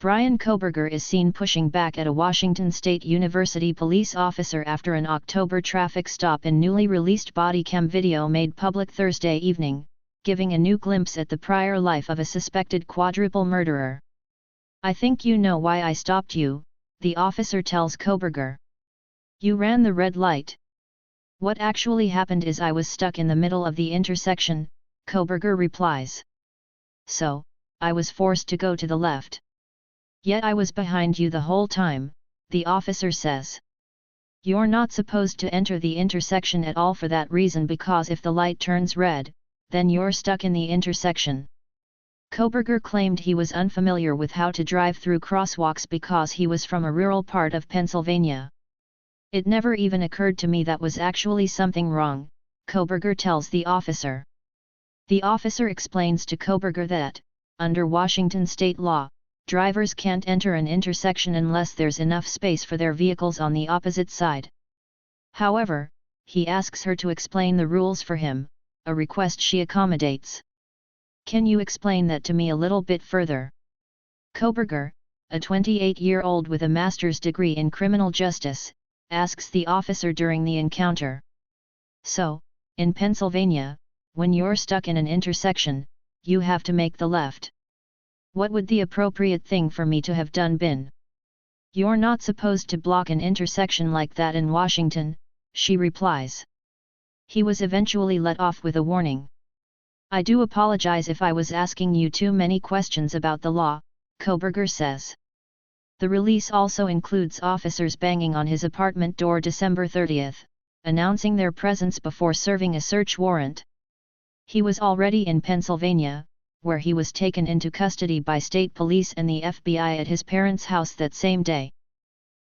Bryan Kohberger is seen pushing back at a Washington State University police officer after an October traffic stop in newly released bodycam video made public Thursday evening, giving a new glimpse at the prior life of a suspected quadruple murderer. "I think you know why I stopped you," the officer tells Kohberger. "You ran the red light." "What actually happened is I was stuck in the middle of the intersection," Kohberger replies. "So, I was forced to go to the left. Yet I was behind you the whole time," the officer says. "You're not supposed to enter the intersection at all for that reason, because if the light turns red, then you're stuck in the intersection." Kohberger claimed he was unfamiliar with how to drive through crosswalks because he was from a rural part of Pennsylvania. "It never even occurred to me that was actually something wrong," Kohberger tells the officer. The officer explains to Kohberger that, under Washington state law, drivers can't enter an intersection unless there's enough space for their vehicles on the opposite side. However, he asks her to explain the rules for him, a request she accommodates. "Can you explain that to me a little bit further?" Kohberger, a 28-year-old with a master's degree in criminal justice, asks the officer during the encounter. "So, in Pennsylvania, when you're stuck in an intersection, you have to make the left. What would the appropriate thing for me to have done been?" "You're not supposed to block an intersection like that in Washington," she replies. He was eventually let off with a warning. "I do apologize if I was asking you too many questions about the law," Kohberger says. The release also includes officers banging on his apartment door December 30, announcing their presence before serving a search warrant. He was already in Pennsylvania, where he was taken into custody by state police and the FBI at his parents' house that same day.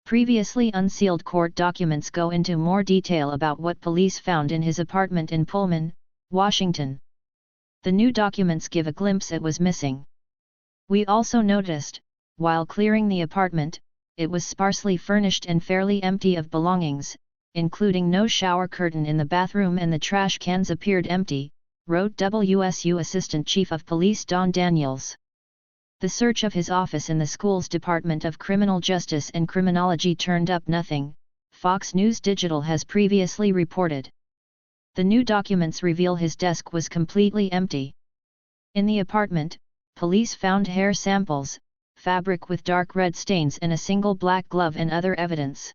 Previously unsealed court documents go into more detail about what police found in his apartment in Pullman, Washington. The new documents give a glimpse at what was missing. "We also noticed, while clearing the apartment, it was sparsely furnished and fairly empty of belongings, including no shower curtain in the bathroom, and the trash cans appeared empty," wrote WSU Assistant Chief of Police Don Daniels. The search of his office in the school's Department of Criminal Justice and Criminology turned up nothing, Fox News Digital has previously reported. The new documents reveal his desk was completely empty. In the apartment, police found hair samples, fabric with dark red stains, and a single black glove and other evidence.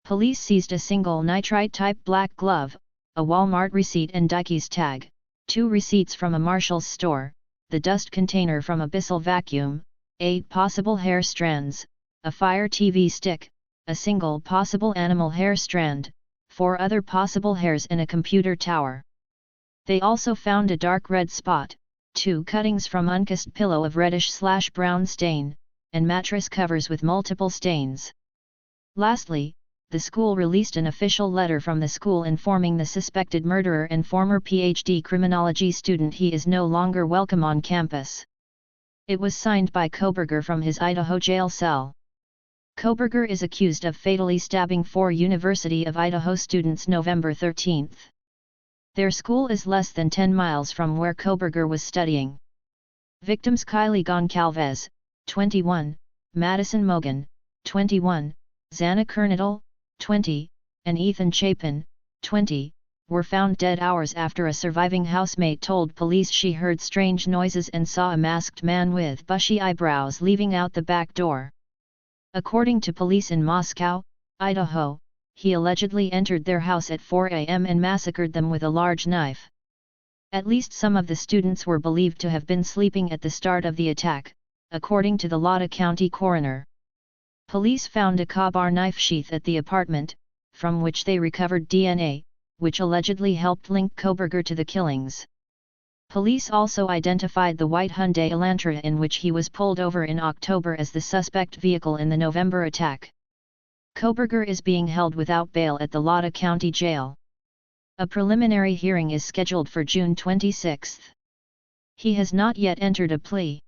Police seized a single nitrite-type black glove, a Walmart receipt and Dicey's tag, 2 receipts from a Marshall's store, the dust container from a Bissell vacuum, 8 possible hair strands, a Fire TV stick, a single possible animal hair strand, 4 other possible hairs, and a computer tower. They also found a dark red spot, 2 cuttings from unkissed pillow of reddish/brown stain, and mattress covers with multiple stains. Lastly, the school released an official letter from the school informing the suspected murderer and former PhD criminology student he is no longer welcome on campus. It was signed by Kohberger from his Idaho jail cell. Kohberger is accused of fatally stabbing 4 University of Idaho students November 13. Their school is less than 10 miles from where Kohberger was studying. Victims Kylie Goncalves, 21, Madison Mogan, 21, Xana Kernadal, 20, and Ethan Chapin, 20, were found dead hours after a surviving housemate told police she heard strange noises and saw a masked man with bushy eyebrows leaving out the back door. According to police in Moscow, Idaho, he allegedly entered their house at 4 a.m. and massacred them with a large knife. At least some of the students were believed to have been sleeping at the start of the attack, according to the Latah County coroner. Police found a Ka-Bar knife sheath at the apartment, from which they recovered DNA, which allegedly helped link Kohberger to the killings. Police also identified the white Hyundai Elantra in which he was pulled over in October as the suspect vehicle in the November attack. Kohberger is being held without bail at the Latah County Jail. A preliminary hearing is scheduled for June 26. He has not yet entered a plea.